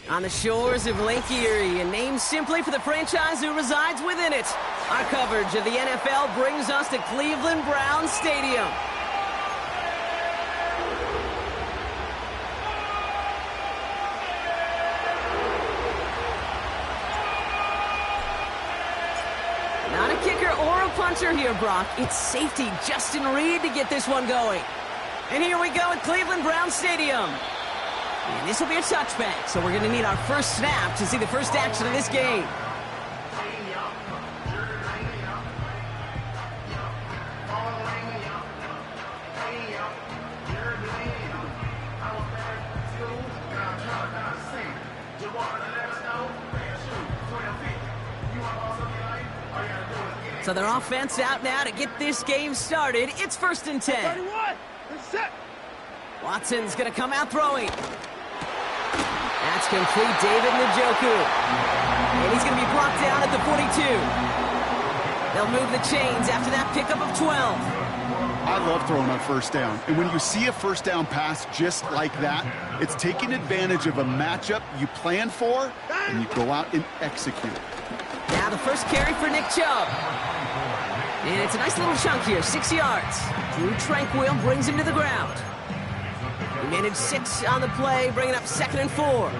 On the shores of Lake Erie, and named simply for the franchise who resides within it. Our coverage of the NFL brings us to Cleveland Browns Stadium. Not a kicker or a puncher here, Brock. It's safety Justin Reed to get this one going. And here we go at Cleveland Browns Stadium. And this will be a touchback, so we're going to need our first snap to see the first action of this game. So their offense out now to get this game started. It's 1st and 10. 31. Set. Watson's going to come out throwing. That's complete, David Njoku. And he's going to be brought down at the 42. They'll move the chains after that pickup of 12. I love throwing on first down. And when you see a first down pass just like that, it's taking advantage of a matchup you plan for, and you go out and execute. Now the first carry for Nick Chubb. And it's a nice little chunk here, 6 yards. Drew Tranquil brings him to the ground. He managed 6 on the play, bringing up 2nd and 4.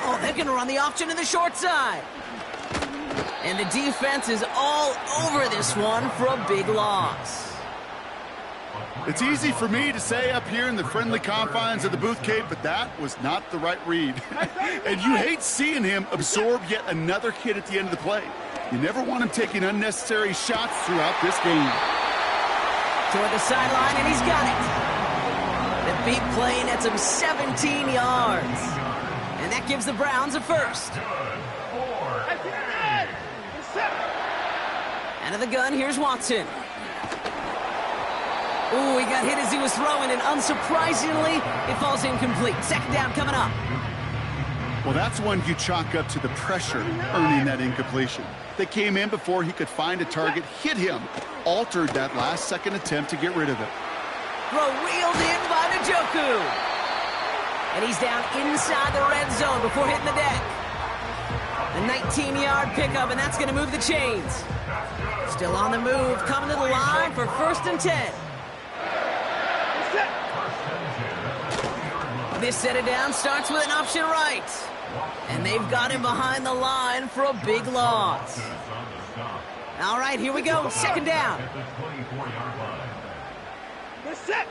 Oh, they're going to run the option to the short side. And the defense is all over this one for a big loss. It's easy for me to say up here in the friendly confines of the booth cave, but that was not the right read. And you hate seeing him absorb yet another hit at the end of the play. You never want him taking unnecessary shots throughout this game. Toward the sideline, and he's got it. The beat play nets him 17 yards. And that gives the Browns a first. Out of the gun, here's Watson. Ooh, he got hit as he was throwing, and unsurprisingly, it falls incomplete. 2nd down coming up. Well, that's one you chalk up to the pressure earning that incompletion. They came in before he could find a target, hit him, altered that last-second attempt to get rid of it. Throw reeled in by Njoku. And he's down inside the red zone before hitting the deck. A 19-yard pickup, and that's going to move the chains. Still on the move, coming to the line for 1st and 10. This set it down starts with an option right. And they've got him behind the line for a big loss. All right, here we go. 2nd down. Set.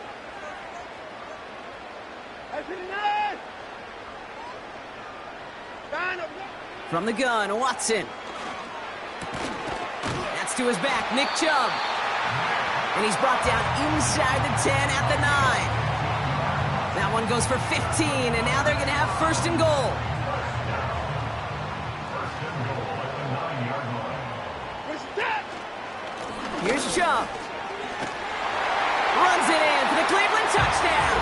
From the gun, Watson. That's to his back, Nick Chubb. And he's brought down inside the 10 at the 9. That one goes for 15, and now they're going to have 1st and goal. Here's Chubb. Runs it in for the Cleveland touchdown.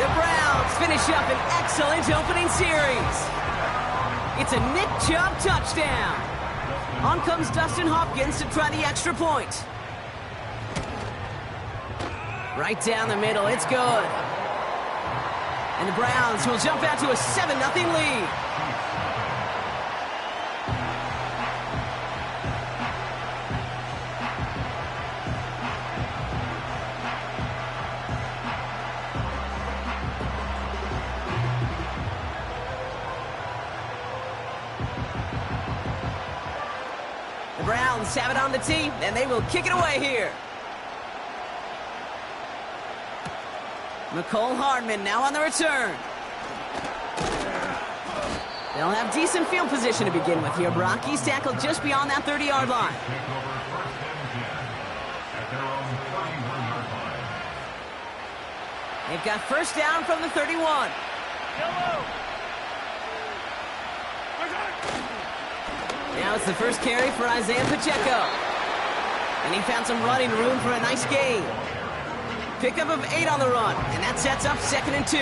The Browns finish up an excellent opening series. It's a Nick Chubb touchdown. On comes Dustin Hopkins to try the extra point. Right down the middle, it's good. And the Browns will jump out to a 7-0 lead. The Browns have it on the tee, and they will kick it away here. McCole Hardman now on the return. They'll have decent field position to begin with here, Brock. He's tackled just beyond that 30-yard line. They've got 1st down from the 31. Now it's the first carry for Isaiah Pacheco. And he found some running room for a nice gain. Pickup of 8 on the run, and that sets up 2nd and 2.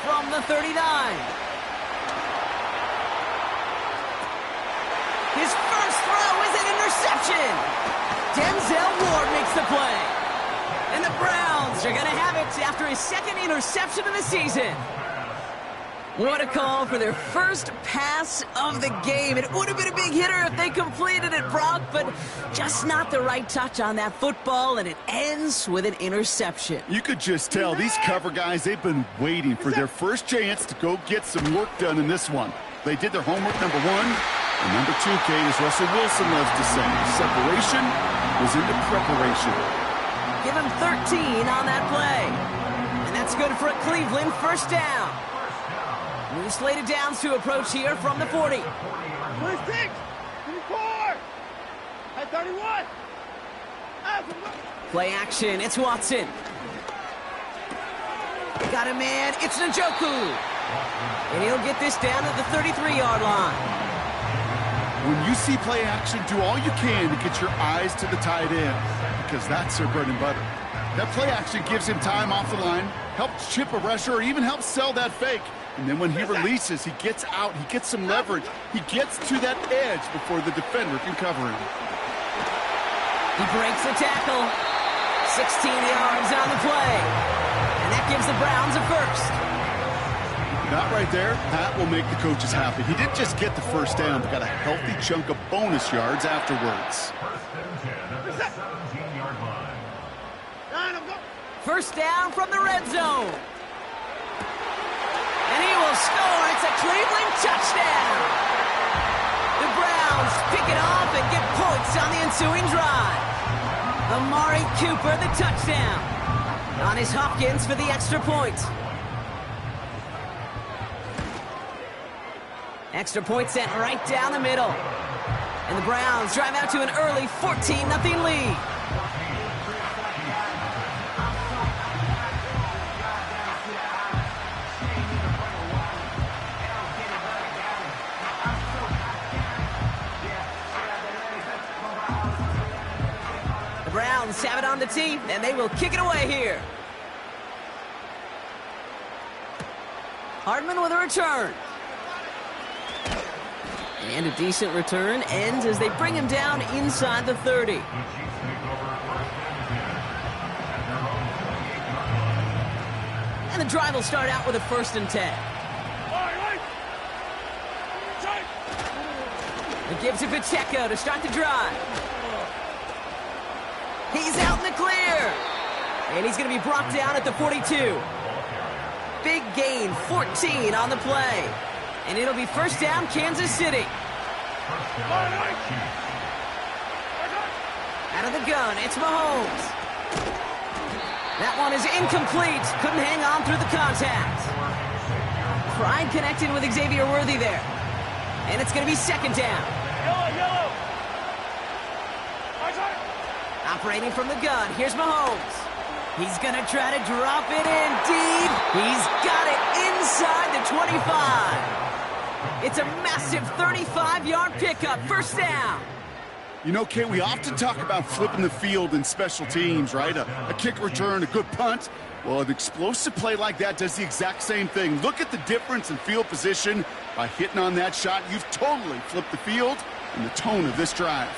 From the 39. play. And the Browns are going to have it after his second interception of the season. What a call for their first pass of the game. It would have been a big hitter if they completed it, Brock, but just not the right touch on that football, and it ends with an interception. You could just tell these cover guys, they've been waiting for their first chance to go get some work done in this one. They did their homework, number one. And number two, Kate, as Russell Wilson loves to say, separation was into preparation. Give him 13 on that play. And that's good for a Cleveland first down. New slated downs to approach here from the 40. 26, 24, at 31. Play action, it's Watson. Got a man, it's Njoku. And he'll get this down at the 33-yard line. When you see play action, do all you can to get your eyes to the tight end, because that's their bread and butter. That play action gives him time off the line, helps chip a rusher, or even helps sell that fake. And then when he releases, he gets out, he gets some leverage. He gets to that edge before the defender can cover him. He breaks the tackle. 16 yards on the play. And that gives the Browns a first. That right there, that will make the coaches happy. He didn't just get the first down, but got a healthy chunk of bonus yards afterwards. First down from the red zone. And he will score. It's a Cleveland touchdown. The Browns pick it off and get points on the ensuing drive. Amari Cooper, the touchdown. On his Hopkins for the extra point. Extra point sent right down the middle. And the Browns drive out to an early 14-0 lead. The Browns have it on the tee, and they will kick it away here. Hardman with a return. And a decent return ends as they bring him down inside the 30. And the drive will start out with a 1st and 10. It gives to Pacheco to start the drive. He's out in the clear. And he's going to be brought down at the 42. Big gain, 14 on the play. And it'll be first down, Kansas City. Out of the gun, it's Mahomes. That one is incomplete. Couldn't hang on through the contact. Pride connected with Xavier Worthy there. And it's going to be second down. Yellow. Operating from the gun, here's Mahomes. He's going to try to drop it in deep. He's got it inside the 25. It's a massive 35-yard pickup, first down. You know, Kate, we often talk about flipping the field in special teams, right? A kick return, a good punt. Well, an explosive play like that does the exact same thing. Look at the difference in field position. By hitting on that shot, you've totally flipped the field and the tone of this drive.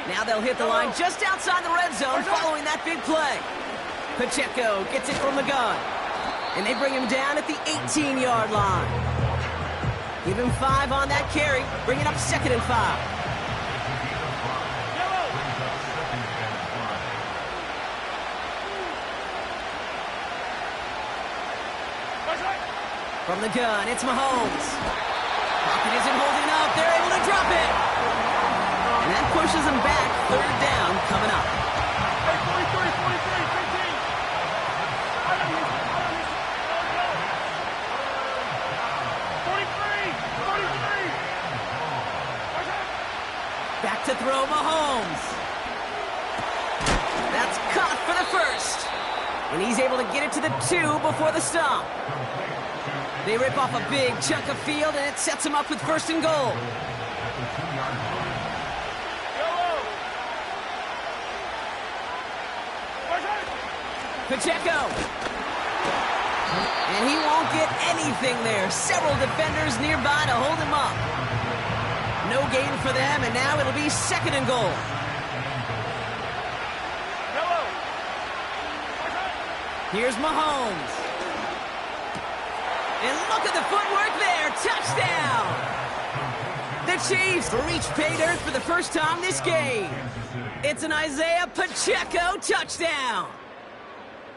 Now they'll hit the line just outside the red zone following that big play. Pacheco gets it from the gun. And they bring him down at the 18-yard line. Give him 5 on that carry. Bring it up 2nd and 5. From the gun, it's Mahomes. Pocket isn't holding up. They're able to drop it. And that pushes them back. 3rd down coming up. 43. Back to throw Mahomes. That's caught for the first. And he's able to get it to the 2 before the stop. They rip off a big chunk of field, and it sets them up with 1st and goal. Pacheco. And he won't get anything there. Several defenders nearby to hold him up. No gain for them, and now it'll be 2nd and goal. Here's Mahomes. And look at the footwork there. Touchdown. The Chiefs reach pay dirt for the first time this game. It's an Isaiah Pacheco touchdown.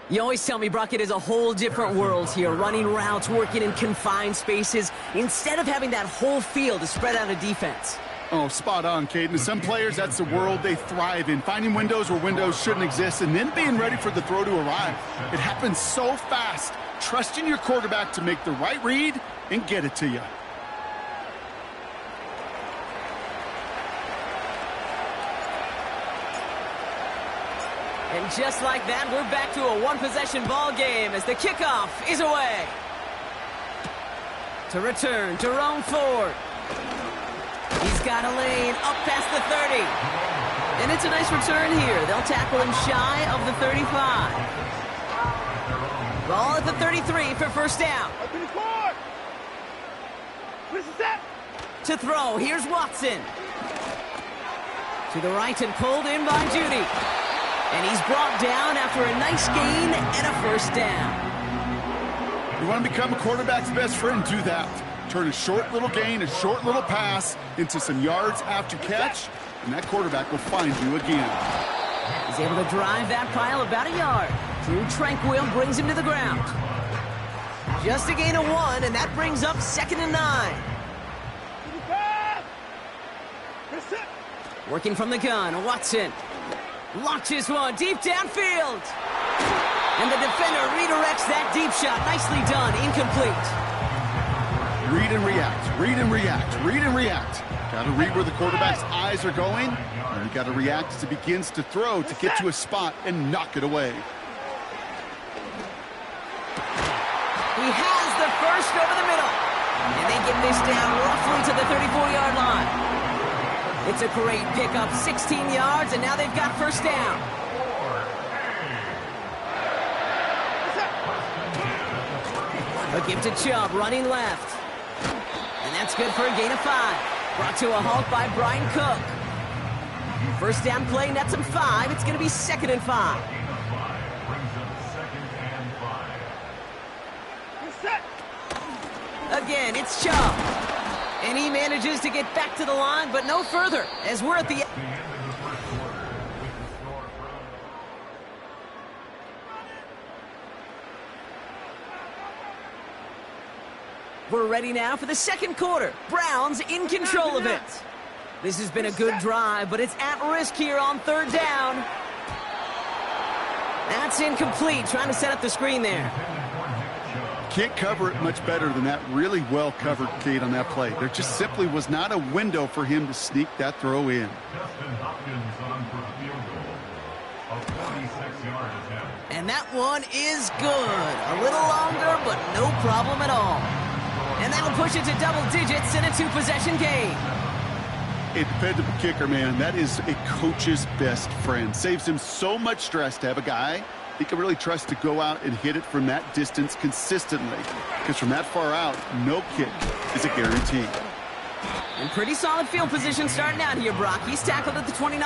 You always tell me, Brock, it is a whole different world here, running routes, working in confined spaces, instead of having that whole field to spread out a defense. Oh, spot on, Caden. Some players, that's the world they thrive in, finding windows where windows shouldn't exist and then being ready for the throw to arrive. It happens so fast. Trusting your quarterback to make the right read and get it to you. And just like that, we're back to a one-possession ball game as the kickoff is away. To return, Jerome Ford. He's got a lane up past the 30. And it's a nice return here. They'll tackle him shy of the 35. Ball at the 33 for first down. To throw, here's Watson. To the right and pulled in by Judy. And he's brought down after a nice gain and a first down. You want to become a quarterback's best friend? Do that. Turn a short little gain, a short little pass into some yards after catch, and that quarterback will find you again. He's able to drive that pile about a yard. Drew Tranquil brings him to the ground. Just a gain of 1, and that brings up 2nd and 9. Working from the gun, Watson. Launches one deep downfield. And the defender redirects that deep shot. Nicely done. Incomplete. Read and react. Read and react. Read and react. Got to read where the quarterback's eyes are going. And you got to react as he begins to throw to get to a spot and knock it away. He has the first over the middle. And they get this down roughly to the 34-yard line. It's a great pickup, 16 yards, and now they've got first down. A give to Chubb, running left. And that's good for a gain of 5. Brought to a halt by Brian Cook. First down play, nets him 5. It's going to be 2nd and 5. Again, it's Chubb. And he manages to get back to the line, but no further, as we're at the... We're ready now for the second quarter. Browns in control of it. This has been a good drive, but it's at risk here on 3rd down. That's incomplete, trying to set up the screen there. Can't cover it much better than that. Really well covered, Kate, on that play. There just simply was not a window for him to sneak that throw in. And that one is good. A little longer, but no problem at all. And that'll push it to double digits in a 2-possession game. A dependable kicker, man. That is a coach's best friend. Saves him so much stress to have a guy he can really trust to go out and hit it from that distance consistently. Because from that far out, no kick is a guarantee. And pretty solid field position starting out here, Brock. He's tackled at the 29.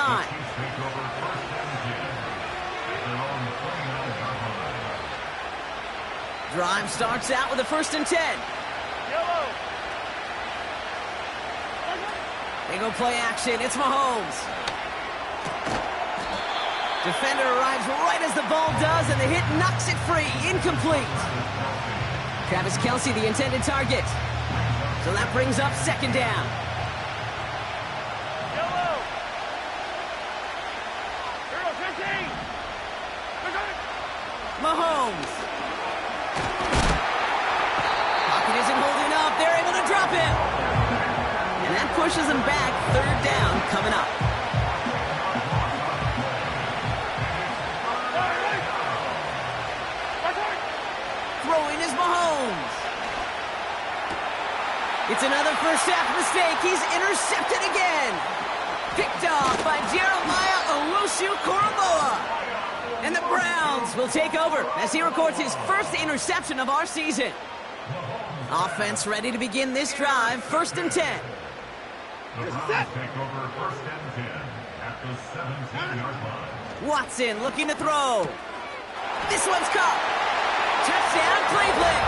Drive starts out with a 1st and 10. They go play action. It's Mahomes. Defender arrives right as the ball does, and the hit knocks it free. Incomplete. Travis Kelce, the intended target. So that brings up 2nd down. Mahomes. Pocket isn't holding up. They're able to drop him. And that pushes him back. 3rd down coming up. Throwing is Mahomes. It's another first half mistake. He's intercepted again. Picked off by Jeremiah Owusu-Koramoah. And the Browns will take over as he records his first interception of our season. Offense ready to begin this drive. 1st and 10. Watson looking to throw. This one's caught. Touchdown, Cleveland!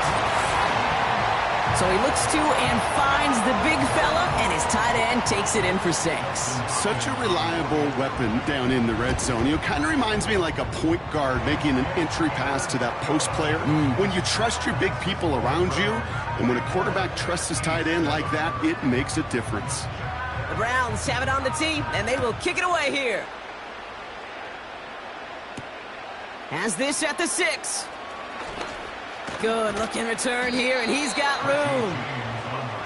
So he looks to and finds the big fella, and his tight end takes it in for 6. Such a reliable weapon down in the red zone. You know, kind of reminds me like a point guard making an entry pass to that post player. When you trust your big people around you, and when a quarterback trusts his tight end like that, it makes a difference. The Browns have it on the tee, and they will kick it away here. Has this at the 6. Good looking return here, and he's got room.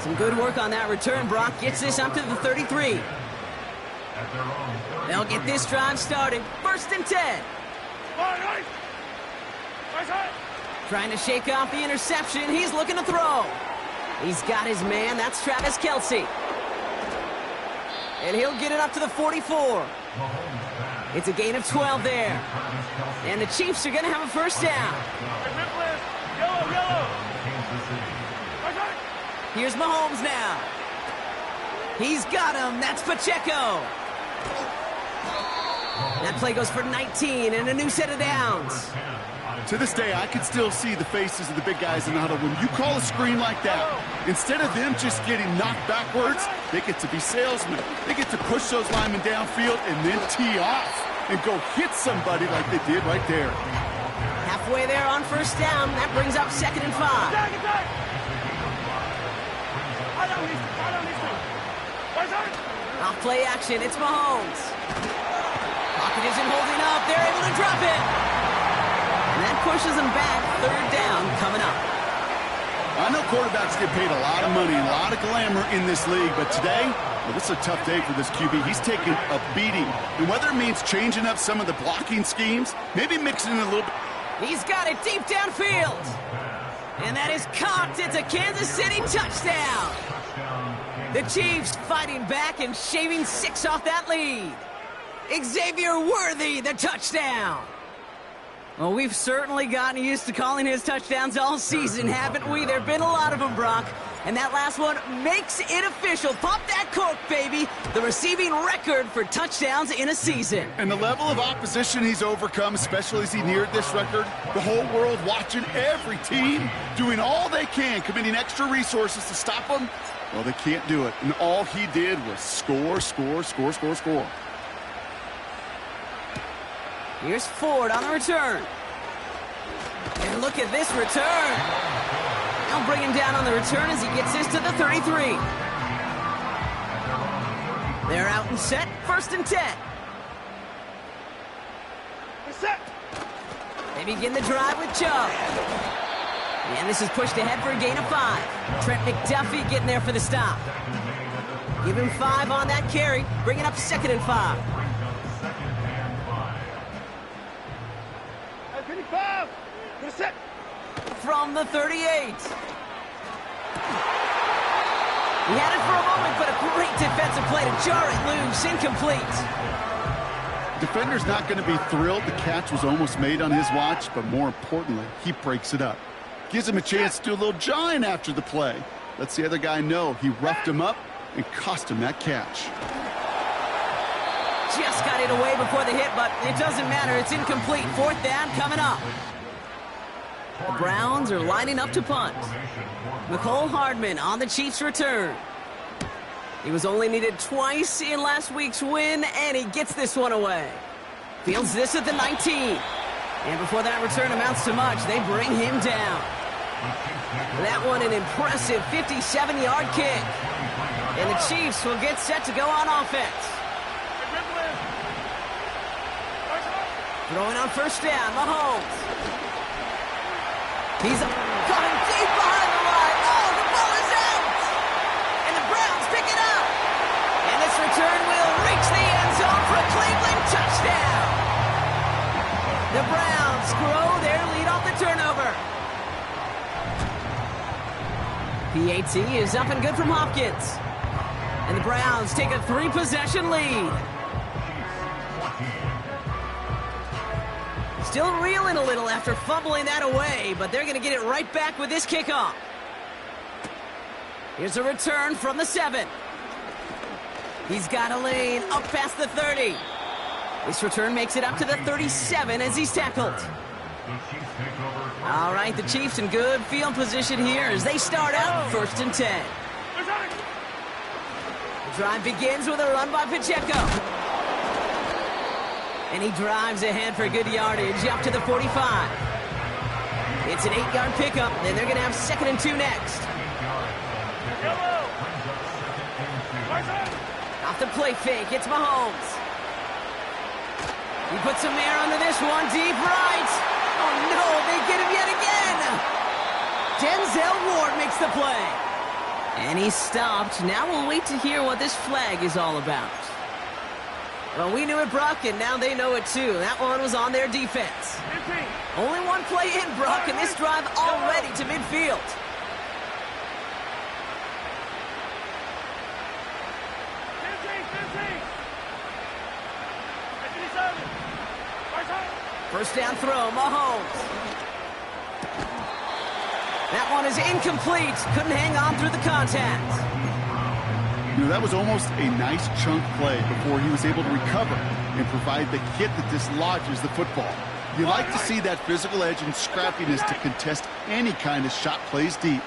Some good work on that return. Brock gets this up to the 33. They'll get this drive started. 1st and 10. Trying to shake off the interception. He's looking to throw. He's got his man. That's Travis Kelce. And he'll get it up to the 44. It's a gain of 12 there. And the Chiefs are going to have a first down. Yellow. Here's Mahomes now. He's got him. That's Pacheco. That play goes for 19 and a new set of downs. To this day, I can still see the faces of the big guys in the huddle. When you call a screen like that, instead of them just getting knocked backwards, they get to be salesmen. They get to push those linemen downfield and then tee off and go hit somebody like they did right there. Halfway there on first down. That brings up 2nd and 5. Off play action. It's Mahomes. Pocket isn't holding up. They're able to drop it. And that pushes them back. 3rd down coming up. I know quarterbacks get paid a lot of money, a lot of glamour in this league, but today, well, this is a tough day for this QB. He's taking a beating. And whether it means changing up some of the blocking schemes, maybe mixing in a little bit. He's got it deep downfield. And that is caught. It's a Kansas City touchdown. The Chiefs fighting back and shaving 6 off that lead. Xavier Worthy, the touchdown. Well, we've certainly gotten used to calling his touchdowns all season, haven't we? There have been a lot of them, Brock. And that last one makes it official. Pop that cork, baby. The receiving record for touchdowns in a season. And the level of opposition he's overcome, especially as he neared this record, the whole world watching, every team doing all they can, committing extra resources to stop him. Well, they can't do it. And all he did was score. Here's Ford on the return. And look at this return. They'll bring him down on the return as he gets this to the 33. They're out and set. 1st and 10. Set. They begin the drive with Chubb. And this is pushed ahead for a gain of 5. Trent McDuffie getting there for the stop. Give him 5 on that carry. Bring it up 2nd and 5. 25. Good set. From the 38. He had it for a moment, but a great defensive play to jar it loose. Incomplete. Defender's not going to be thrilled the catch was almost made on his watch, but more importantly, he breaks it up. Gives him a chance to do a little jawing after the play. Lets the other guy know he roughed him up and cost him that catch. Just got it away before the hit, but it doesn't matter. It's incomplete. 4th down coming up. The Browns are lining up to punt. Mecole Hardman on the Chiefs' return. He was only needed twice in last week's win, and he gets this one away. Fields this at the 19. And before that return amounts to much, they bring him down. That one an impressive 57-yard kick. And the Chiefs will get set to go on offense. Throwing on first down, Mahomes. He's coming deep behind the line. Oh, the ball is out! And the Browns pick it up. And this return will reach the end zone for a Cleveland touchdown. The Browns grow their lead off the turnover. PAT is up and good from Hopkins. And the Browns take a 3-possession lead. Still reeling a little after fumbling that away, but they're going to get it right back with this kickoff. Here's a return from the 7. He's got a lane up past the 30. This return makes it up to the 37 as he's tackled. All right, the Chiefs in good field position here as they start out 1st and 10. The drive begins with a run by Pacheco. And he drives ahead for good yardage up to the 45. It's an 8-yard pickup, and they're going to have 2nd and 2 next. Off the play fake, it's Mahomes. He puts some air under this one, deep right. Oh no, they get him yet again. Denzel Ward makes the play. And he's stopped. Now we'll wait to hear what this flag is all about. Well, we knew it, Brock, and now they know it too. That one was on their defense. Only one play in, Brock, and this drive already to midfield. First down throw, Mahomes. That one is incomplete. Couldn't hang on through the contact. You know, that was almost a nice chunk play before he was able to recover and provide the hit that dislodges the football. You like to see that physical edge and scrappiness to contest any kind of shot plays deep.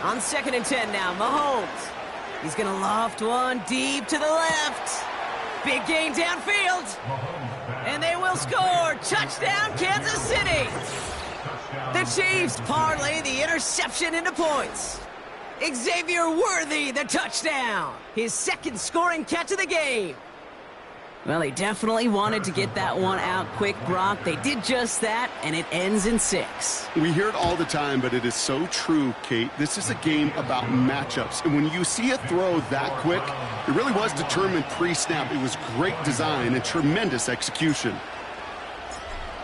On 2nd and 10 now, Mahomes. He's going to loft one deep to the left. Big gain downfield. And they will score. Touchdown, Kansas City. The Chiefs parlay the interception into points. Xavier Worthy, the touchdown. His 2nd scoring catch of the game. Well, they definitely wanted to get that one out quick, Brock. They did just that, and it ends in 6. We hear it all the time, but it is so true, Kate. This is a game about matchups. And when you see a throw that quick, it really was determined pre-snap. It was great design and tremendous execution.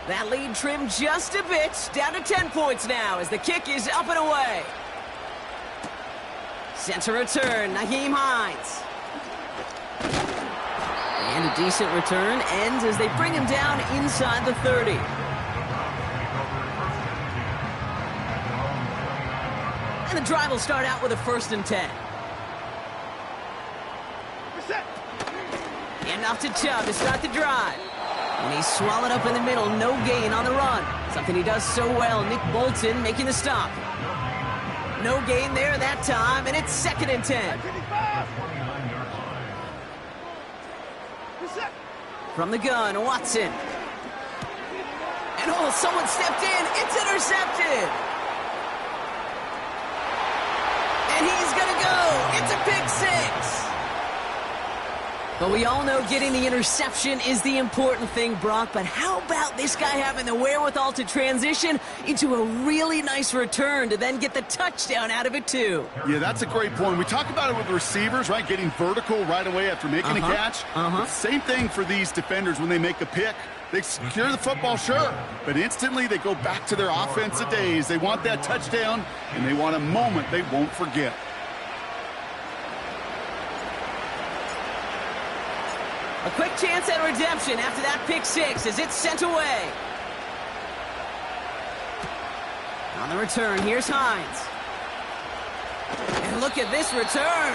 That lead trimmed just a bit, down to 10 points now as the kick is up and away. Center return, Nyheim Hines. And a decent return ends as they bring him down inside the 30. And the drive will start out with a 1st and 10. And off to Chubb to start the drive. And he's swallowed up in the middle, no gain on the run. Something he does so well, Nick Bolton making the stop. No gain there that time, and it's 2nd and 10. From the gun, Watson. And oh, someone stepped in. It's intercepted. And he's going to go. It's a pick 6. But we all know getting the interception is the important thing, Brock. But how about this guy having the wherewithal to transition into a really nice return to then get the touchdown out of it, too? Yeah, that's a great point. We talk about it with receivers, right? Getting vertical right away after making a catch. Same thing for these defenders when they make a pick. They secure the football, sure, but instantly they go back to their offensive days. They want that touchdown, and they want a moment they won't forget. A quick chance at redemption after that pick 6 as it's sent away. On the return, here's Hines. And look at this return.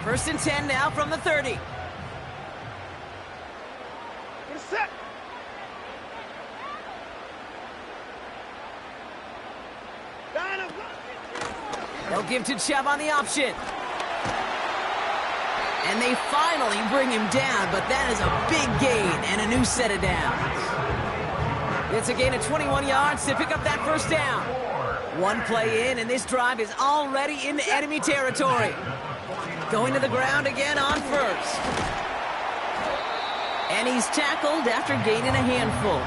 First and 10 now from the 30. They'll give to Chubb on the option. And they finally bring him down, but that is a big gain and a new set of downs. It's a gain of 21 yards to pick up that first down. One play in, and this drive is already into enemy territory. Going to the ground again on 1st. And he's tackled after gaining a handful.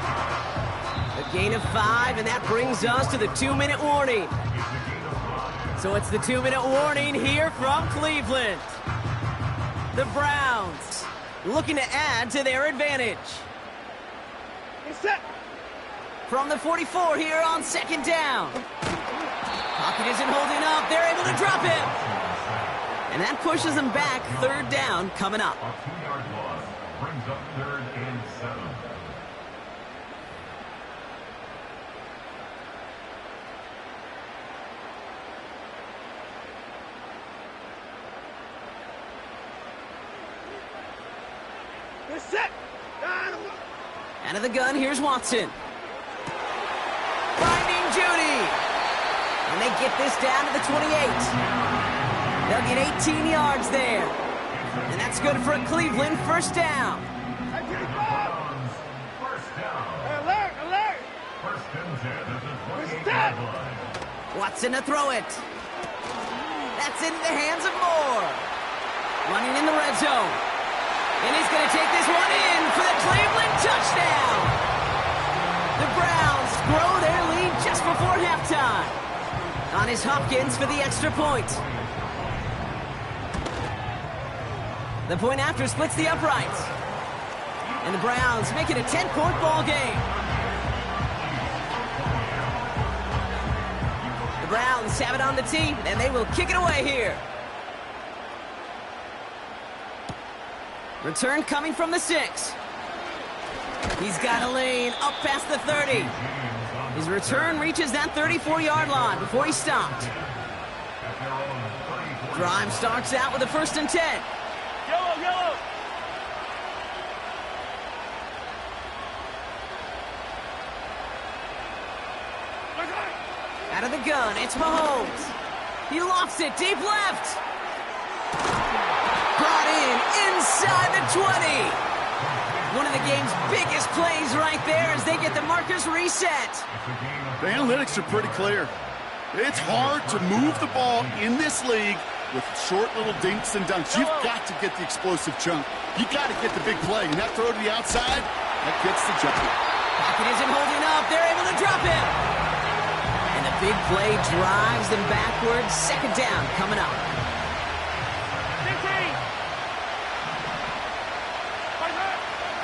A gain of 5, and that brings us to the 2-minute warning. So it's the 2-minute warning here from Cleveland. The Browns looking to add to their advantage. From the 44 here on 2nd down. Pocket isn't holding up. They're able to drop him. And that pushes them back. 3rd down coming up. A 2-yard loss brings up 3rd and 7. Out of the gun, here's Watson. Finding Judy. And they get this down to the 28. They'll get 18 yards there. And that's good for a Cleveland first down. Alert, alert! Stop! Watson to throw it. That's into the hands of Moore. Running in the red zone. And he's going to take this one in for the Cleveland touchdown. The Browns grow their lead just before halftime. On is Hopkins for the extra point. The point after splits the uprights. And the Browns make it a 10-point ball game. The Browns have it on the tee, and they will kick it away here. Return coming from the 6. He's got a lane up past the 30. His return reaches that 34-yard line before he's stopped. Drive starts out with a 1st and 10. Yellow, yellow! Out of the gun, it's Mahomes. He lofts it deep left. Brought in inside the 20. One of the game's biggest plays right there as they get the markers reset. The analytics are pretty clear. It's hard to move the ball in this league with short little dinks and dunks. You've got to get the explosive chunk. You've got to get the big play. And that throw to the outside, that gets the jump. Pocket isn't holding up. They're able to drop him. And the big play drives them backwards. 2nd down coming up.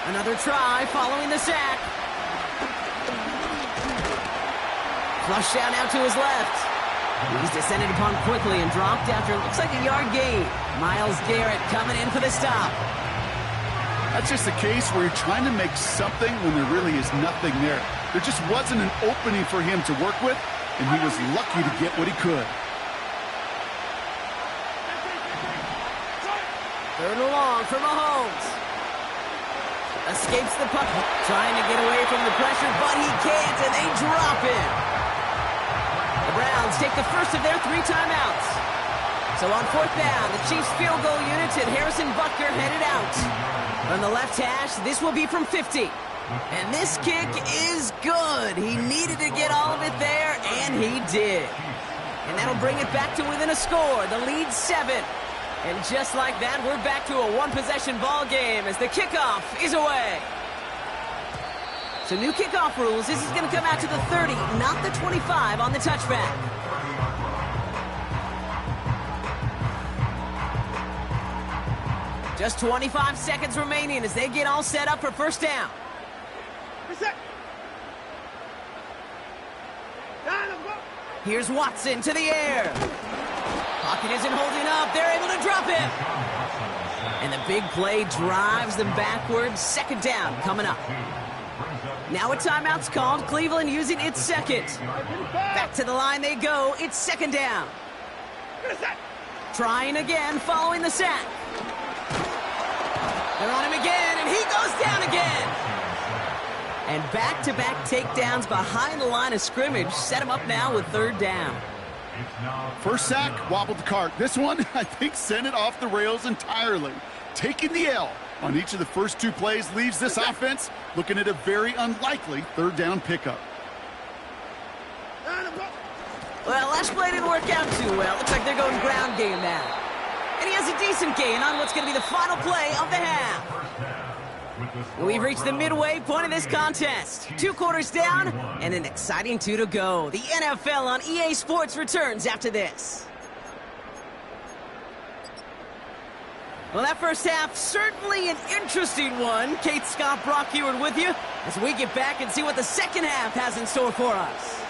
Another try following the sack. Flush down out to his left. He's descended upon quickly and dropped after it looks like a yard gain. Myles Garrett coming in for the stop. That's just a case where you're trying to make something when there really is nothing there. There just wasn't an opening for him to work with, and he was lucky to get what he could. 3rd and long for Mahomes. Escapes the puck, trying to get away from the pressure, but he can't, and they drop it. The Browns take the first of their 3 timeouts. So on 4th down, the Chiefs field goal unit and Harrison Butker headed out. From the left hash, this will be from 50. And this kick is good. He needed to get all of it there, and he did. And that'll bring it back to within a score. The lead 7. And just like that, we're back to a 1-possession ball game as the kickoff is away. So new kickoff rules. This is going to come out to the 30, not the 25 on the touchback. Just 25 seconds remaining as they get all set up for 1st down. Here's Watson to the air. Pocket isn't holding up. They're able to drop him. And the big play drives them backwards. 2nd down coming up. Now a timeout's called. Cleveland using its 2nd. Back to the line they go. It's 2nd down. Trying again following the sack. They're on him again, and he goes down again. And back-to-back takedowns behind the line of scrimmage set him up now with 3rd down. First sack, wobbled the cart. This one, I think, sent it off the rails entirely. Taking the L on each of the first 2 plays leaves this offense looking at a very unlikely 3rd down pickup. Well, last play didn't work out too well. Looks like they're going ground game now. And he has a decent gain on what's going to be the final play of the half. We've reached the midway point of this contest. 2 quarters down and an exciting 2 to go. The NFL on EA Sports returns after this. Well, that first half, certainly an interesting one. Kate Scott, Brock Heward with you as we get back and see what the 2nd half has in store for us.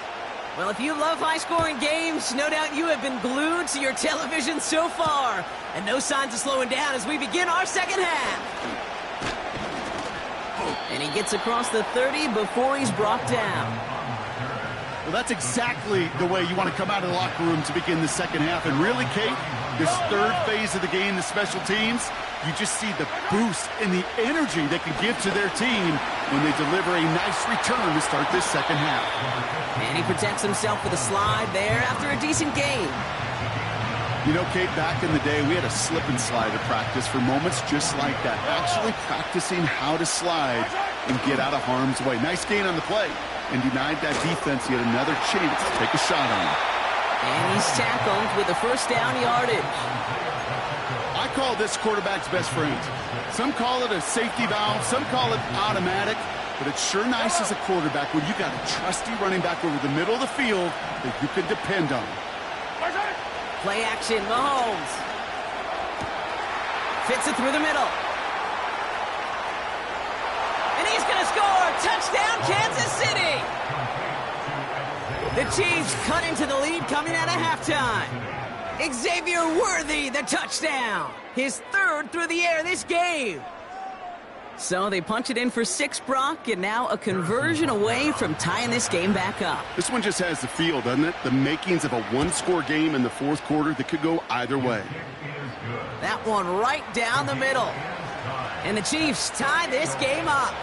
Well, if you love high-scoring games, no doubt you have been glued to your television so far. And no signs of slowing down as we begin our 2nd half. And he gets across the 30 before he's brought down. Well, that's exactly the way you want to come out of the locker room to begin the second half. And really, Kate, this third phase of the game, the special teams, you just see the boost and the energy they can give to their team when they deliver a nice return to start this second half. And he protects himself with a slide there after a decent game. You know, Kate, back in the day, we had a slip and slide at practice for moments just like that. Actually practicing how to slide and get out of harm's way. Nice gain on the play. And denied that defense yet another chance to take a shot on him. And he's tackled with a first down yardage. I call this quarterback's best friend. Some call it a safety valve, some call it automatic, but it's sure nice as a quarterback when you got a trusty running back over the middle of the field that you can depend on. Play action, Mahomes. Fits it through the middle. And he's going to score! Touchdown, Kansas City! The Chiefs cut into the lead coming out of halftime. Xavier Worthy, the touchdown. His third through the air this game. So they punch it in for 6, Brock, and now a conversion away from tying this game back up. This one just has the feel, doesn't it? The makings of a one-score game in the fourth quarter that could go either way. That one right down the middle. And the Chiefs tie this game up.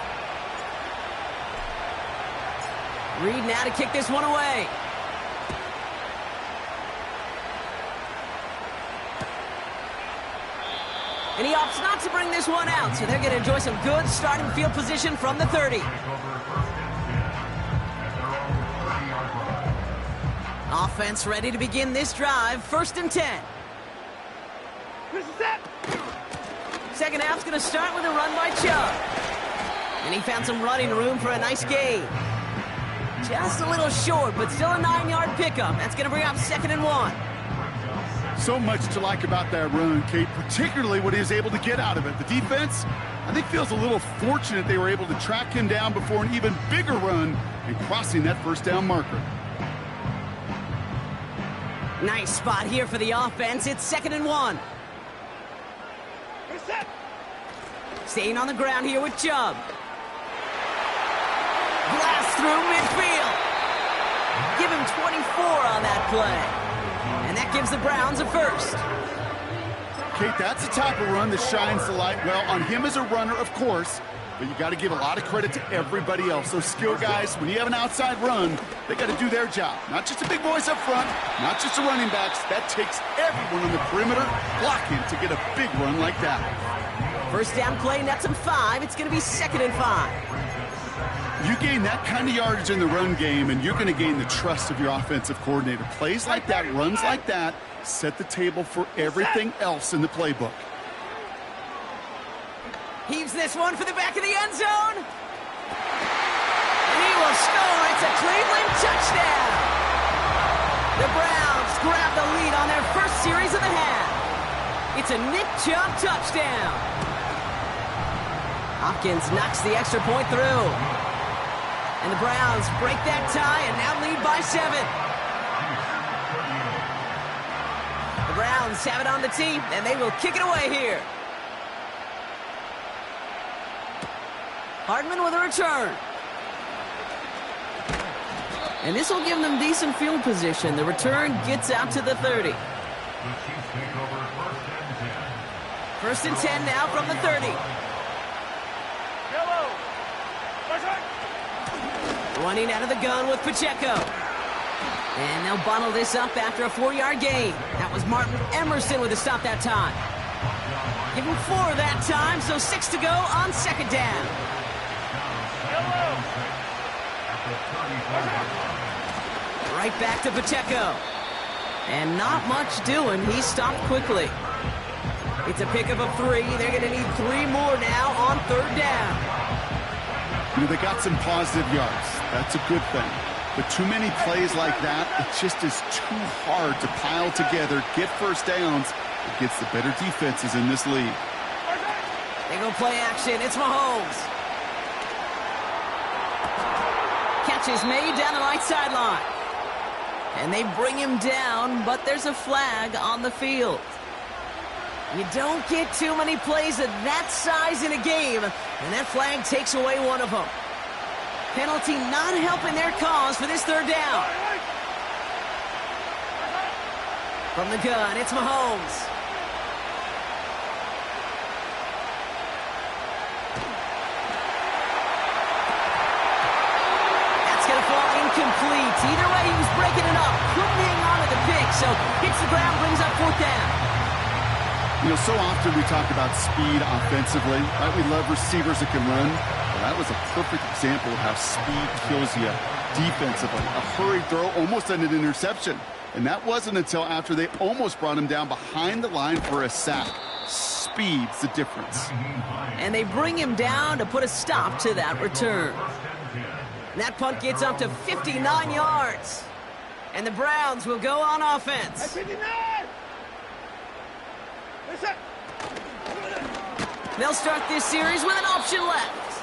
Reed now to kick this one away. And he opts not to bring this one out, so they're going to enjoy some good starting field position from the 30. Offense ready to begin this drive, 1st and 10. Second half's going to start with a run by Chubb. And he found some running room for a nice gain. Just a little short, but still a 9-yard pickup. That's going to bring up 2nd and 1. So much to like about that run, Kate, particularly what he was able to get out of it. The defense, I think, feels a little fortunate they were able to track him down before an even bigger run and crossing that first down marker. Nice spot here for the offense. It's 2nd and 1. Staying on the ground here with Chubb. Blast through midfield. Give him 24 on that play. And that gives the Browns a first. Kate, that's the type of run that shines the light well on him as a runner, of course, but you got to give a lot of credit to everybody else. Those skill guys, when you have an outside run, they got to do their job. Not just the big boys up front, not just the running backs. That takes everyone on the perimeter blocking to get a big run like that. First down play, nets him 5. It's going to be 2nd and 5. You gain that kind of yardage in the run game, and you're going to gain the trust of your offensive coordinator. Plays like that, runs like that, set the table for everything else in the playbook. Heaves this one for the back of the end zone. And he will score. It's a Cleveland touchdown. The Browns grab the lead on their first series of the half. It's a Nick Chubb touchdown. Hopkins knocks the extra point through. And the Browns break that tie and now lead by 7. The Browns have it on the tee, and they will kick it away here. Hardman with a return. And this will give them decent field position. The return gets out to the 30. 1st and 10 now from the 30. Running out of the gun with Pacheco. And they'll bottle this up after a 4-yard gain. That was Martin Emerson with a stop that time. Give him 4 that time, so 6 to go on 2nd down. Right back to Pacheco. And not much doing. He stopped quickly. It's a pickup of 3. They're going to need 3 more now on 3rd down. You know, they got some positive yards. That's a good thing. But too many plays like that, it just is too hard to pile together, get first downs against the better defenses in this league. They go play action. It's Mahomes. Catch is made down the right sideline. And they bring him down, but there's a flag on the field. You don't get too many plays of that size in a game, and that flag takes away one of them. Penalty not helping their cause for this third down. From the gun, it's Mahomes. Incomplete. Either way, he was breaking it up. Couldn't hang on to the pick, so hits the ground, brings up fourth down. You know, so often we talk about speed offensively, right? We love receivers that can run. Well, that was a perfect example of how speed kills you defensively. A hurried throw almost ended an interception. And that wasn't until after they almost brought him down behind the line for a sack. Speed's the difference. And they bring him down to put a stop to that return. And that punt gets up to 59 yards. And the Browns will go on offense. 59! They'll start this series with an option left.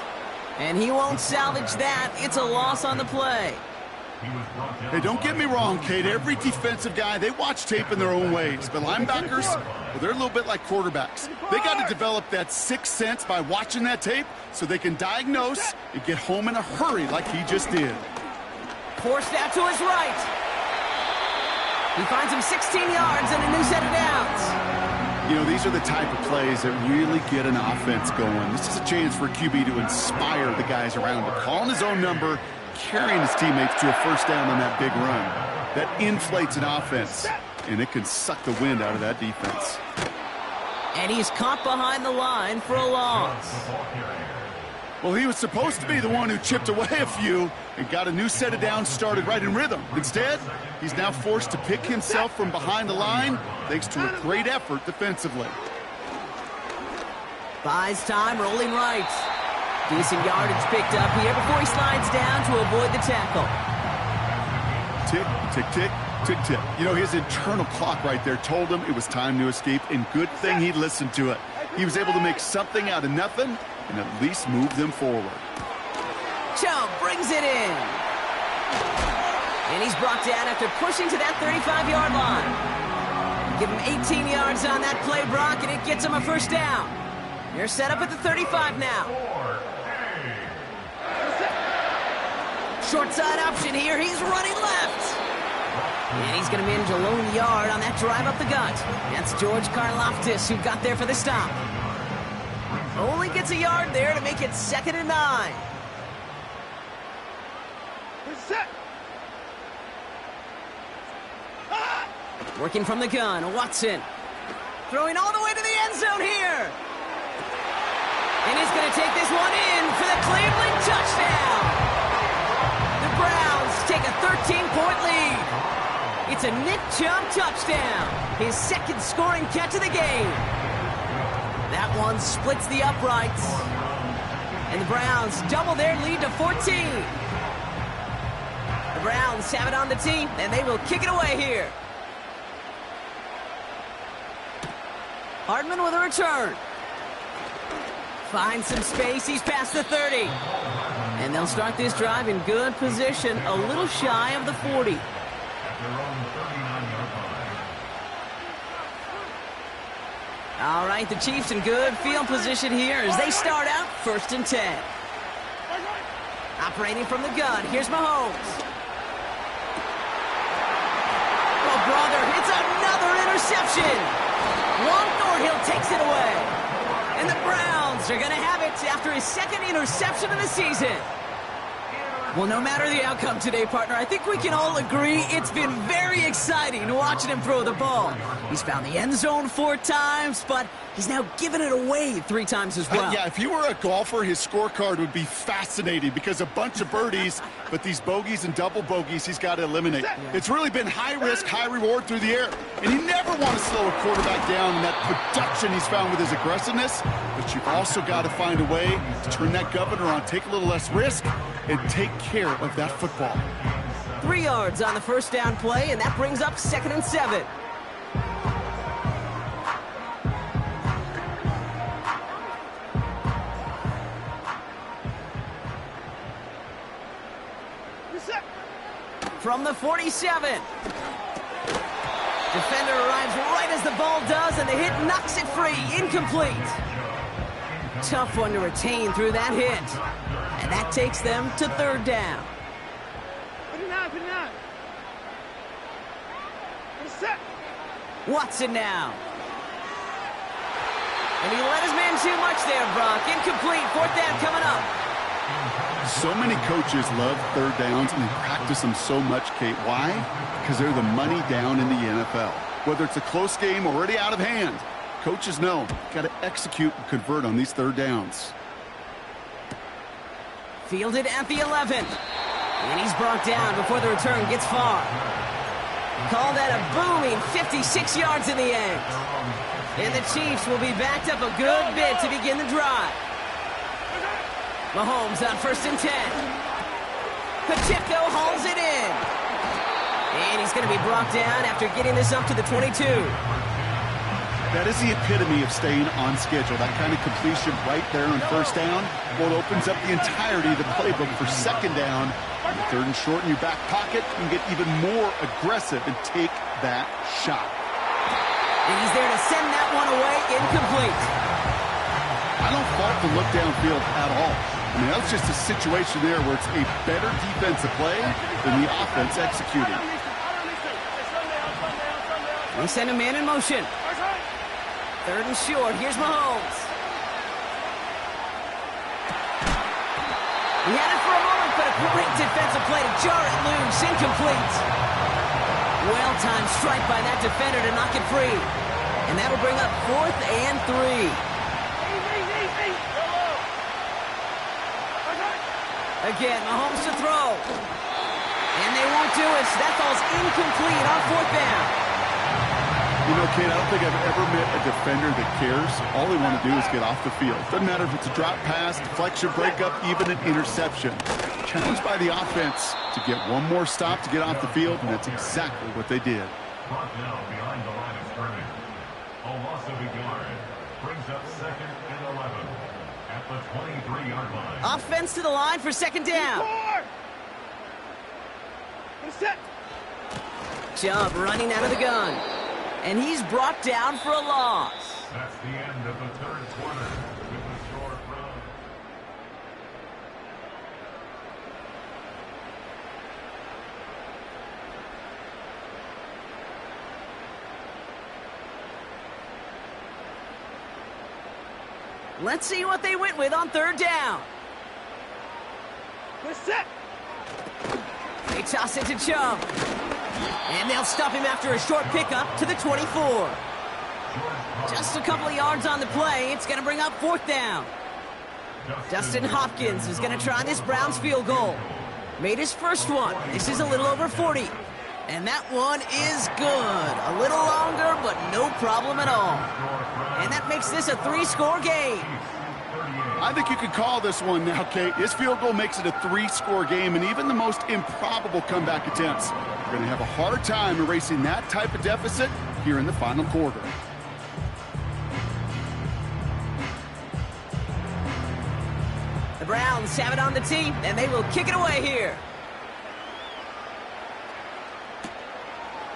And he won't salvage that. It's a loss on the play. Hey, don't get me wrong, Kate. Every defensive guy, they watch tape in their own ways. But linebackers, well, they're a little bit like quarterbacks. They got to develop that sixth sense by watching that tape so they can diagnose and get home in a hurry like he just did. Forced out to his right. He finds him 16 yards and a new set of downs. You know, these are the type of plays that really get an offense going. This is a chance for a QB to inspire the guys around him. Calling his own number, carrying his teammates to a first down on that big run. That inflates an offense, and it can suck the wind out of that defense. And he's caught behind the line for a loss. Well, he was supposed to be the one who chipped away a few and got a new set of downs started right in rhythm. Instead, he's now forced to pick himself from behind the line thanks to a great effort defensively. Buys time, rolling right. Decent yardage picked up here before he slides down to avoid the tackle. Tick, tick, tick, tick, tick. You know, his internal clock right there told him it was time to escape, and good thing he listened to it. He was able to make something out of nothing and at least move them forward. Chubb brings it in. And he's brought down after pushing to that 35-yard line. Give him 18 yards on that play, Brock, and it gets him a first down. They're set up at the 35 now. Short side option here. He's running left. And he's going to manage a lone yard on that drive up the gut. That's George Karlaftis who got there for the stop. Only gets a yard there to make it 2nd and 9. Working from the gun, Watson. Throwing all the way to the end zone here. And he's going to take this one in for the Cleveland touchdown. The Browns take a 13-point lead. It's a Nick Chubb touchdown. His second scoring catch of the game. That one splits the uprights. And the Browns double their lead to 14. The Browns have it on the tee, and they will kick it away here. Hardman with a return. Finds some space. He's past the 30. And they'll start this drive in good position, a little shy of the 40. All right, the Chiefs in good field position here as they start out 1st and 10. Operating from the gun, here's Mahomes. Oh, brother, it's another interception. Juan Thornhill takes it away. And the Browns are going to have it after his second interception of the season. Well, no matter the outcome today, partner, I think we can all agree it's been very exciting watching him throw the ball. He's found the end zone 4 times, but he's now given it away 3 times as well. Yeah, if he were a golfer, his scorecard would be fascinating because a bunch of birdies, but these bogeys and double bogeys he's got to eliminate. Yeah. It's really been high risk, high reward through the air. And you never want to slow a quarterback down in that production he's found with his aggressiveness, but you've also got to find a way to turn that governor on, take a little less risk, and take care of that football. 3 yards on the first down play, and that brings up 2nd and 7. From the 47. Defender arrives right as the ball does, and the hit knocks it free. Incomplete. Tough one to retain through that hit. And that takes them to third down. Put it out, put it out. Set. Watson now. And he let his man too much there, Brock. Incomplete. Fourth down coming up. So many coaches love third downs, and they practice them so much, Kate. Why? Because they're the money down in the NFL. Whether it's a close game already out of hand, coaches know got to execute and convert on these third downs. Fielded at the 11. And he's brought down before the return gets far. Call that a booming 56 yards in the end. And the Chiefs will be backed up a good bit to begin the drive. Mahomes on 1st and 10. Pacheco hauls it in. And he's going to be brought down after getting this up to the 22. That is the epitome of staying on schedule. That kind of completion right there on 1st down. Well, it opens up the entirety of the playbook for 2nd down. 3rd and short in your back pocket. You can get even more aggressive and take that shot. And he's there to send that one away, incomplete. I don't fault the look downfield at all. I mean, that was just a situation there where it's a better defensive play than the offense executing. They send a man in motion. 3rd and short. Here's Mahomes. He had it for a moment, but a great defensive play to jar it loose. Incomplete. Well-timed strike by that defender to knock it free. And that'll bring up 4th and 3. Again, Mahomes to throw. And they won't do it. So that falls incomplete on 4th down. You know, Kate, I don't think I've ever met a defender that cares. All they want to do is get off the field. Doesn't matter if it's a drop pass, deflection, breakup, even an interception. Challenged by the offense to get one more stop to get off the field, and that's exactly what they did. Brought down behind the line of scrimmage. A loss of a yard brings up 2nd and 11 at the 23-yard line. Offense to the line for 2nd down. Set. Chubb running out of the gun. And he's brought down for a loss. That's the end of the 3rd quarter with the short run. Let's see what they went with on 3rd down. We're set. They toss it to Chubb. And they'll stop him after a short pickup to the 24. Just a couple of yards on the play. It's going to bring up 4th down. Dustin Hopkins is going to try this Browns field goal. Made his first one. This is a little over 40. And that one is good. A little longer, but no problem at all. And that makes this a 3-score game. I think you could call this one now, Kate. His field goal makes it a 3-score game, and even the most improbable comeback attempts are going to have a hard time erasing that type of deficit here in the final quarter. The Browns have it on the tee, and they will kick it away here.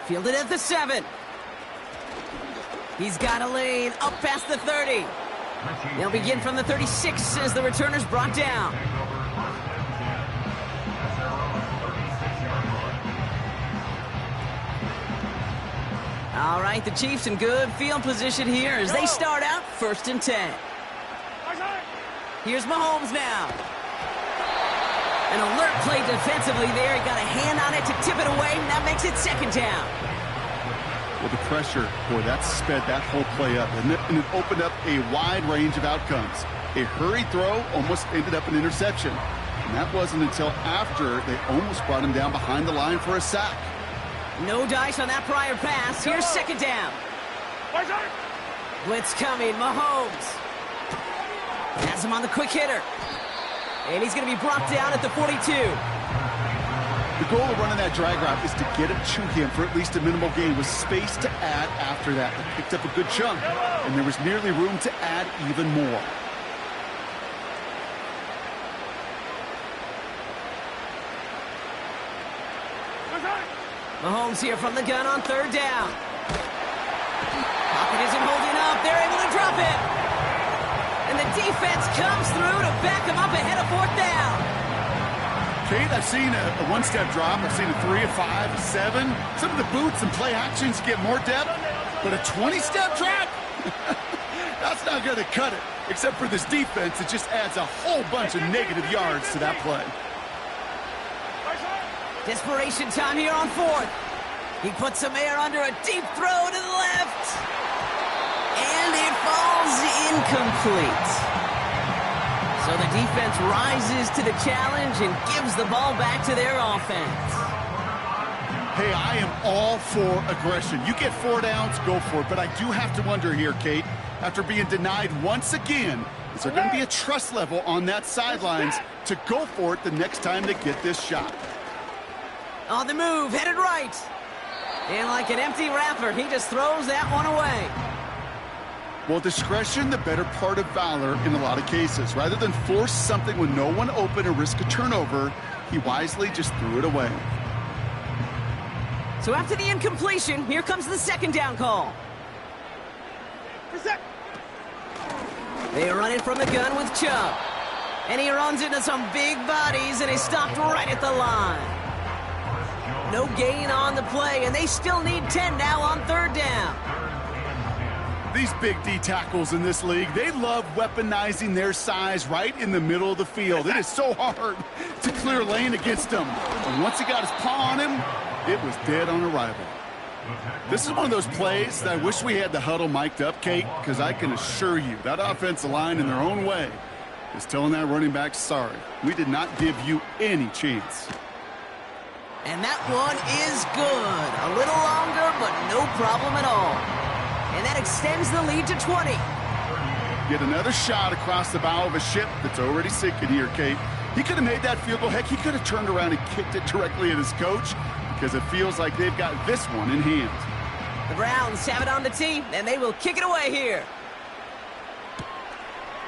Fielded at the 7. He's got a lane up past the 30. They'll begin from the 36 as the returner's brought down. All right, the Chiefs in good field position here as they start out 1st and 10. Here's Mahomes now. An alert play defensively there. He got a hand on it to tip it away, and that makes it 2nd down. Well, the pressure, boy, that sped that whole play up, and it opened up a wide range of outcomes. A hurried throw almost ended up an interception. And that wasn't until after they almost brought him down behind the line for a sack. No dice on that prior pass. Here's 2nd down. Blitz coming, Mahomes. Has him on the quick hitter. And he's going to be brought down at the 42. The goal of running that drag route is to get it to him for at least a minimal gain with space to add after that. They picked up a good chunk, and there was nearly room to add even more. Mahomes here from the gun on 3rd down. Pocket isn't holding up. They're able to drop it. And the defense comes through to back him up ahead of 4th down. Kate, I've seen a one-step drop. I've seen a 3, a 5, a 7. Some of the boots and play actions get more depth, but a 20-step drop? That's not going to cut it. Except for this defense, it just adds a whole bunch of negative yards to that play. Desperation time here on 4th. He puts some air under a deep throw to the left. And it falls incomplete. So the defense rises to the challenge and gives the ball back to their offense. Hey, I am all for aggression. You get 4 downs, go for it. But I do have to wonder here, Kate, after being denied once again, is there going to be a trust level on that sidelines to go for it the next time they get this shot? On the move, headed right. And like an empty wrapper, he just throws that one away. Well, discretion, the better part of valor in a lot of cases. Rather than force something with no one open and risk a turnover, he wisely just threw it away. So after the incompletion, here comes the 2nd down call. Reset. They run it from the gun with Chubb. And he runs into some big bodies, and he's stopped right at the line. No gain on the play, and they still need 10 now on 3rd down. These big D tackles in this league, they love weaponizing their size right in the middle of the field. It is so hard to clear lane against them. And once he got his paw on him, it was dead on arrival. This is one of those plays that I wish we had the huddle mic'd up, Kate, because I can assure you that offensive line in their own way is telling that running back, sorry, we did not give you any chance. And that one is good. A little longer, but no problem at all. And that extends the lead to 20. Get another shot across the bow of a ship that's already sinking here, Kate. He could have made that field goal. Heck, he could have turned around and kicked it directly at his coach because it feels like they've got this one in hand. The Browns have it on the tee, and they will kick it away here.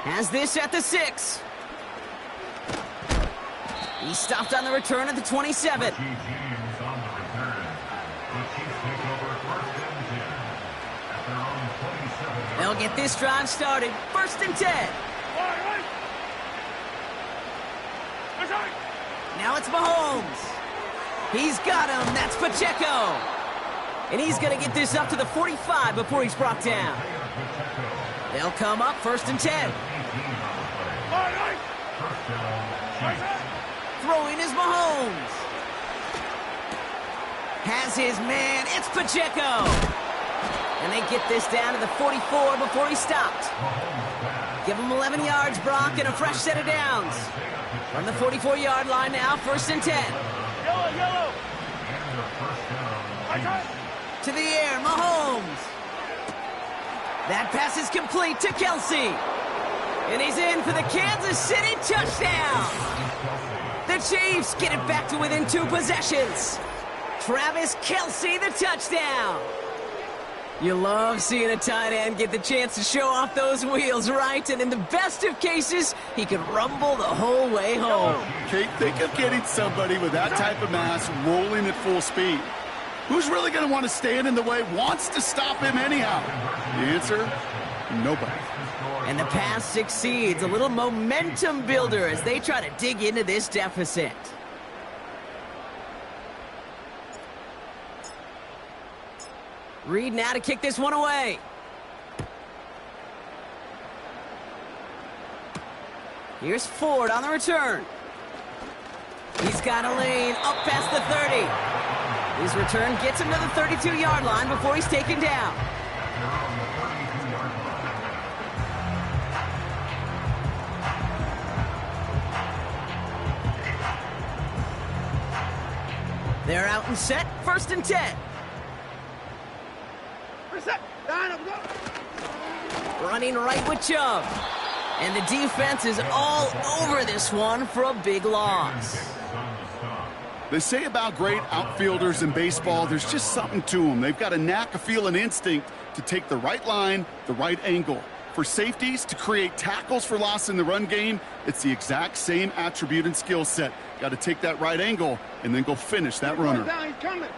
Has this at the 6. He stopped on the return at the 27. They'll get this drive started. 1st and 10. Now it's Mahomes. He's got him. That's Pacheco. And he's going to get this up to the 45 before he's brought down. They'll come up 1st and 10. Throwing is Mahomes. Has his man. It's Pacheco. And they get this down to the 44 before he stopped. Give him 11 yards, Brock, and a fresh set of downs. From the 44-yard line now, 1st and 10. Yellow. To the air, Mahomes. That pass is complete to Kelsey. And he's in for the Kansas City touchdown. The Chiefs get it back to within 2 possessions. Travis Kelsey, the touchdown. You love seeing a tight end get the chance to show off those wheels, right? And in the best of cases, he could rumble the whole way home. Kate, think of getting somebody with that type of mass rolling at full speed. Who's really going to want to stand in the way, wants to stop him anyhow? The answer, nobody. And the pass succeeds. A little momentum builder as they try to dig into this deficit. Reed now to kick this one away. Here's Ford on the return. He's got a lane up past the 30. His return gets him to the 32-yard line before he's taken down. They're out and set, 1st and 10. Reset. Line up, go. Running right with Chubb. And the defense is all over this one for a big loss. They say about great outfielders in baseball, there's just something to them. They've got a knack, a feel, and instinct to take the right line, the right angle. For safeties, to create tackles for loss in the run game, it's the exact same attribute and skill set. Got to take that right angle and then go finish that runner. Down, he's coming.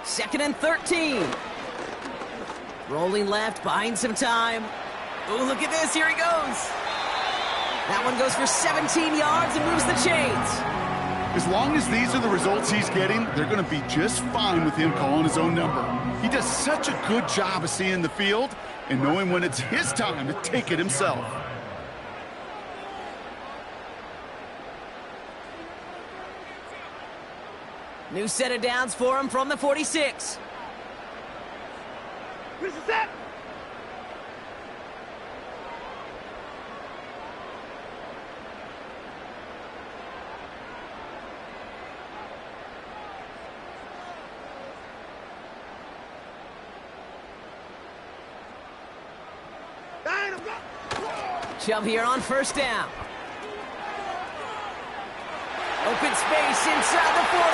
2nd and 13. Rolling left, buying some time. Oh, look at this. Here he goes. That one goes for 17 yards and moves the chains. As long as these are the results he's getting, they're going to be just fine with him calling his own number. He does such a good job of seeing the field and knowing when it's his time to take it himself. New set of downs for him from the 46. This is it. Chubb here on 1st down. Open space inside the 40.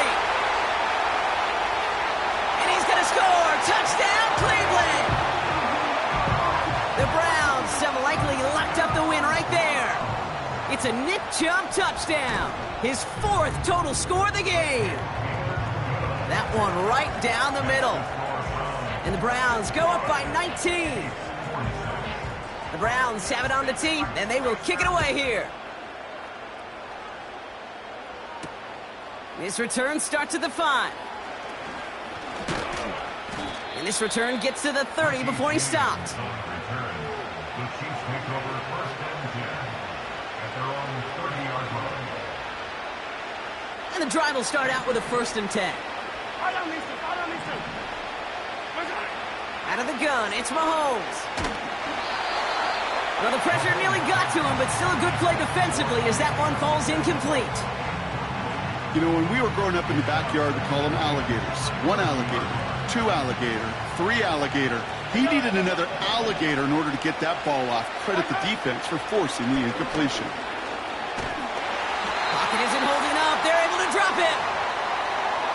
And he's going to score. Touchdown, Cleveland. The Browns have likely locked up the win right there. It's a Nick Chubb touchdown. His 4th total score of the game. That one right down the middle. And the Browns go up by 19. The Browns have it on the tee, and they will kick it away here. This return starts at the 5. And this return gets to the 30 before he stopped. The Chiefs take over 1st and 10 at their own 30-yard line. And the drive will start out with a 1st and 10. Out of the gun, it's Mahomes. Well, the pressure nearly got to him, but still a good play defensively as that one falls incomplete. You know, when we were growing up in the backyard, we call them alligators. 1 alligator, 2 alligator, 3 alligator. He needed another alligator in order to get that ball off. Credit the defense for forcing the incompletion. Pocket isn't holding up. They're able to drop it.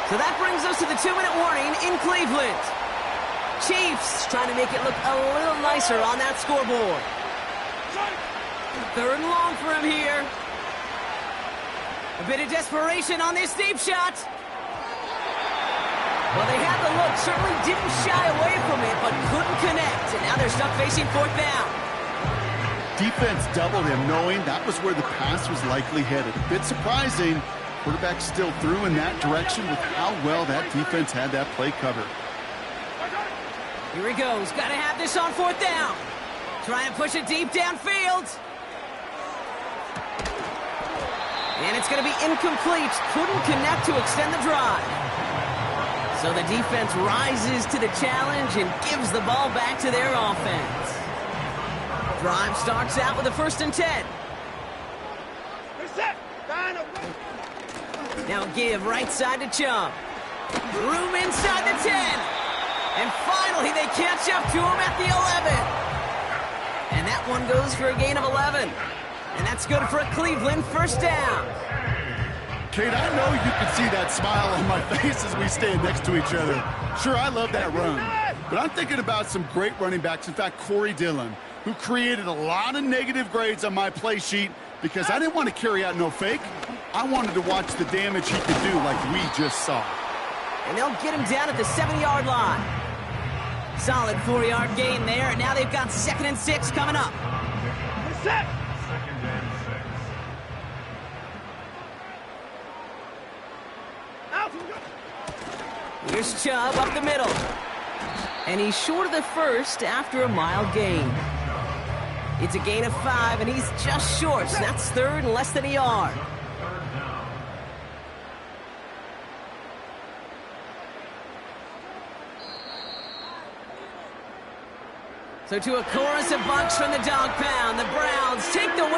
So that brings us to the 2-minute warning in Cleveland. Chiefs trying to make it look a little nicer on that scoreboard. 3rd and long for him here. A bit of desperation on this deep shot. Well, they had the look, certainly didn't shy away from it, but couldn't connect. And now they're stuck facing 4th down. Defense doubled him, knowing that was where the pass was likely headed. A bit surprising. Quarterback still threw in that direction with how well that defense had that play covered. Here he goes. Got to have this on 4th down. Try and push it deep downfield. And it's going to be incomplete. Couldn't connect to extend the drive. So the defense rises to the challenge and gives the ball back to their offense. Drive starts out with a 1st and 10. Now give right side to Chubb. Room inside the 10. And finally they catch up to him at the 11. And that one goes for a gain of 11. And that's good for a Cleveland 1st down. Kate, I know you can see that smile on my face as we stand next to each other. Sure, I love that run. But I'm thinking about some great running backs. In fact, Corey Dillon, who created a lot of negative grades on my play sheet because I didn't want to carry out no fake. I wanted to watch the damage he could do like we just saw. And they'll get him down at the 7-yard line. Solid 4-yard gain there, and now they've got 2nd and 6 coming up. Second and 6. Here's Chubb up the middle. And he's short of the 1st after a mile gain. It's a gain of 5, and he's just short. So that's 3rd and less than a yard. So to a chorus of bucks from the dog pound, the Browns take the win.